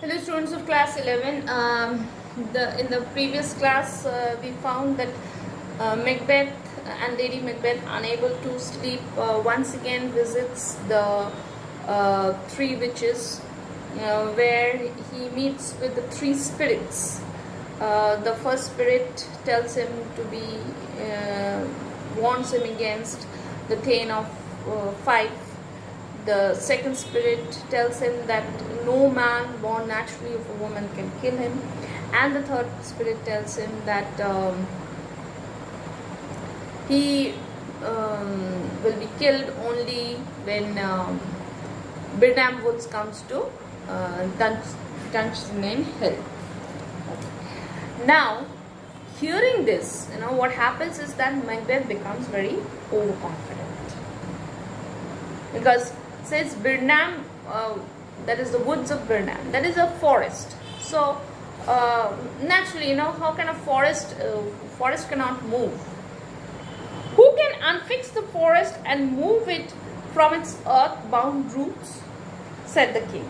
Hello students of class 11. In the previous class we found that Macbeth and Lady Macbeth, unable to sleep, once again visits the three witches, where he meets with the three spirits. The first spirit tells him to be, warns him against the Thane of Fife. The second spirit tells him that no man born naturally of a woman can kill him, and the third spirit tells him that he will be killed only when Birnam Woods comes to Dunsinane Hill. Now, hearing this, what happens is that Macbeth becomes very overconfident, because says Birnam, that is the woods of Birnam, that is a forest. So naturally, how can a forest cannot move? Who can unfix the forest and move it from its earth-bound roots? Said the king.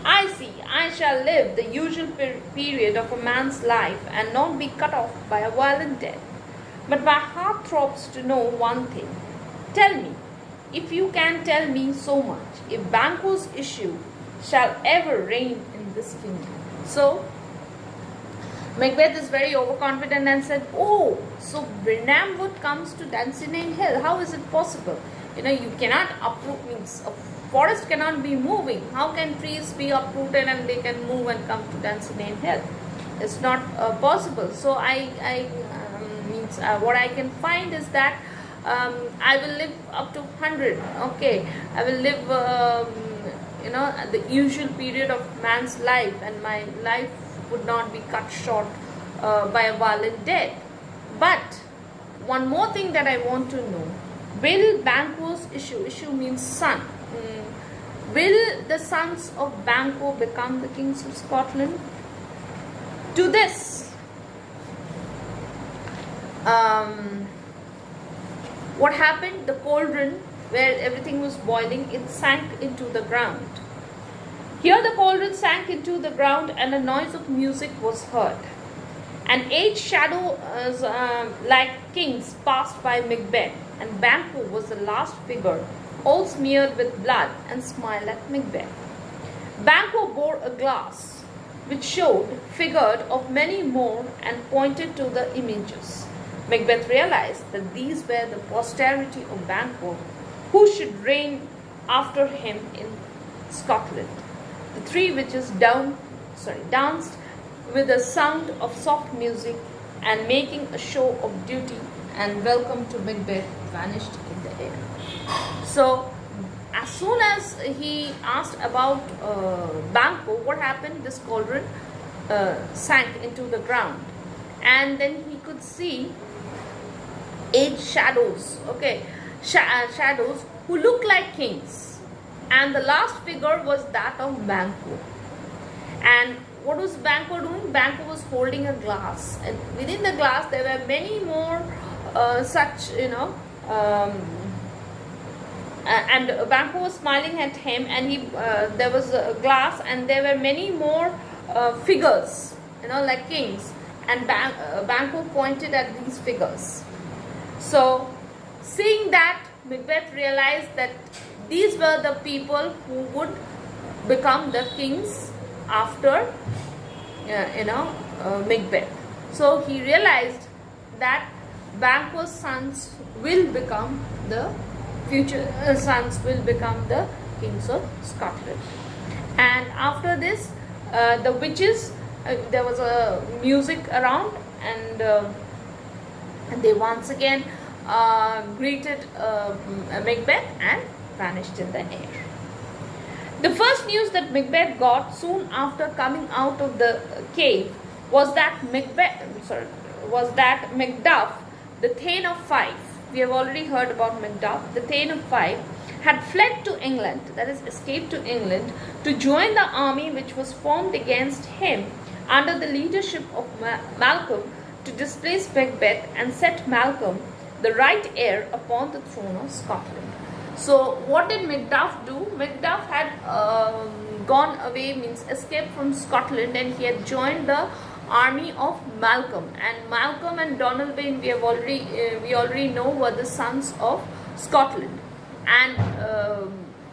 I see, I shall live the usual period of a man's life and not be cut off by a violent death. But my heart throbs to know one thing. Tell me, if you can tell me so much, if Banquo's issue shall ever reign in this kingdom. So Macbeth is very overconfident and said, oh, so Birnam Wood comes to Dunsinane Hill. How is it possible? You cannot uproot, means a forest cannot be moving. How can trees be uprooted and they can move and come to Dunsinane Hill? It's not possible. So what I can find is that I will live up to 100. Okay, I will live, the usual period of man's life, and my life would not be cut short by a violent death. But one more thing that I want to know: will Banquo's issue means son? Will the sons of Banquo become the kings of Scotland? To this, what happened? The cauldron where everything was boiling, it sank into the ground. Here the cauldron sank into the ground and a noise of music was heard. And 8 shadows like kings passed by Macbeth, and Banquo was the last figure, all smeared with blood, and smiled at Macbeth. Banquo bore a glass which showed figured of many more and pointed to the images. Macbeth realized that these were the posterity of Banquo, who should reign after him in Scotland. The three witches danced with a sound of soft music, and making a show of duty and welcome to Macbeth, vanished in the air. So, as soon as he asked about Banquo, what happened? This cauldron sank into the ground, and then he could see 8 shadows, shadows who looked like kings, and the last figure was that of Banquo. And what was Banquo doing? Banquo was holding a glass, and within the glass there were many more and Banquo was smiling at him, and there was a glass, and there were many more figures, like kings, and Banquo pointed at these figures. So, seeing that, Macbeth realized that these were the people who would become the kings after, Macbeth. So, he realized that Banquo's sons will become the future kings of Scotland. And after this, the witches, there was a music around, and they once again greeted Macbeth and vanished in the air. The first news that Macbeth got soon after coming out of the cave was that Macduff, the Thane of Fife, we have already heard about Macduff, the Thane of Fife, had fled to England, that is, escaped to England, to join the army which was formed against him under the leadership of Malcolm, to displace Macbeth and set Malcolm, the right heir, upon the throne of Scotland. So what did Macduff do? Macduff had gone away, means escaped from Scotland, and he had joined the army of Malcolm. And Malcolm and Donalbain, we already know, were the sons of Scotland. And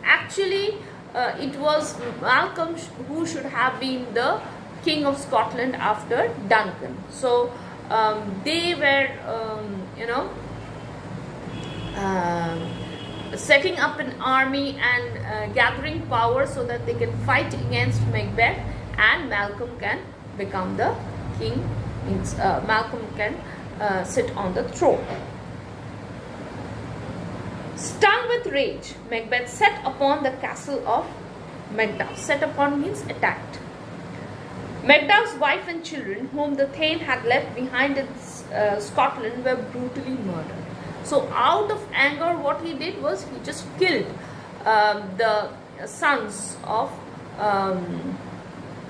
actually, it was Malcolm who should have been the king of Scotland after Duncan. So they were, setting up an army and gathering power so that they can fight against Macbeth, and Malcolm can become the king, means Malcolm can sit on the throne. Stung with rage, Macbeth set upon the castle of Macduff. Set upon means attacked. Macduff's wife and children, whom the Thane had left behind in Scotland, were brutally murdered. So out of anger, what he did was he just killed the sons of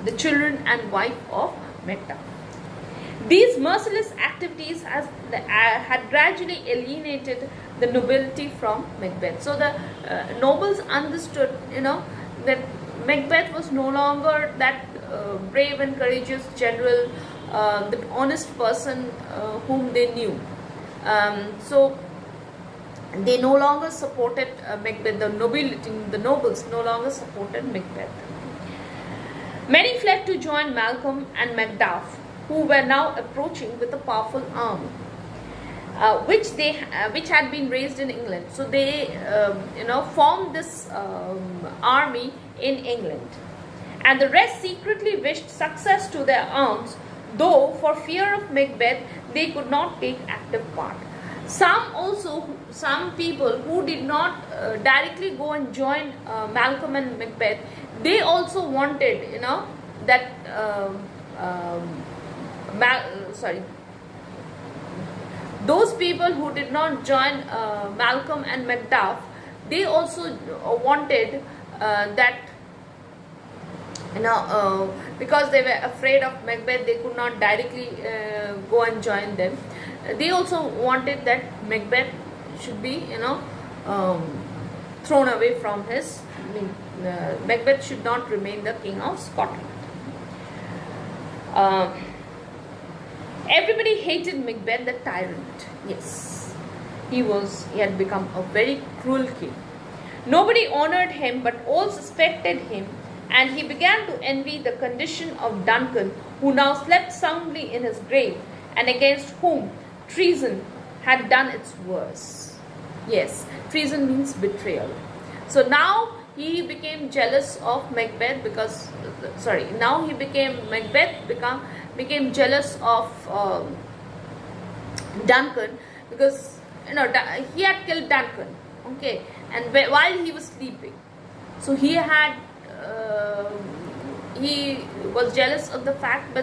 the children and wife of Macduff. These merciless activities had gradually alienated the nobility from Macbeth. So the nobles understood, that Macbeth was no longer that brave and courageous general, the honest person whom they knew. So they no longer supported Macbeth. The nobility, the nobles, no longer supported Macbeth. Many fled to join Malcolm and Macduff, who were now approaching with a powerful army, which had been raised in England. So they, formed this army in England, and the rest secretly wished success to their arms, though for fear of Macbeth they could not take active part. Some people who did not directly go and join Malcolm and Macbeth, they also wanted, that those people who did not join Malcolm and Macduff, they also wanted that, because they were afraid of Macbeth, they could not directly go and join them. They also wanted that Macbeth should be, thrown away from his. Macbeth should not remain the king of Scotland. Everybody hated Macbeth the tyrant. Yes, he had become a very cruel king. Nobody honored him, but all suspected him, and he began to envy the condition of Duncan, who now slept soundly in his grave, and against whom treason had done its worst. Yes, treason means betrayal. So now he became jealous of Macbeth became jealous of Duncan, because he had killed Duncan, okay, and while he was sleeping. So he was jealous of the fact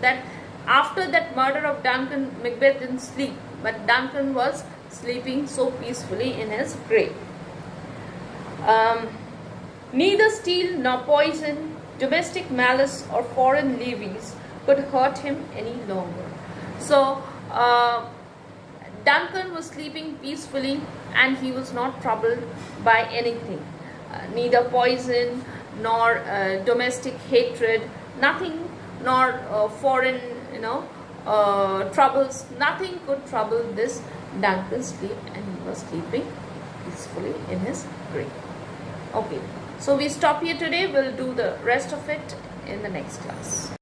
that after that murder of Duncan, Macbeth didn't sleep, but Duncan was sleeping so peacefully in his grave. Neither steel nor poison, domestic malice or foreign levies could hurt him any longer. So Duncan was sleeping peacefully, and he was not troubled by anything. Neither poison nor domestic hatred, nothing, nor foreign troubles, nothing could trouble this Duncan's sleep, and he was sleeping peacefully in his grave. Okay, so we stop here today. We'll do the rest of it in the next class.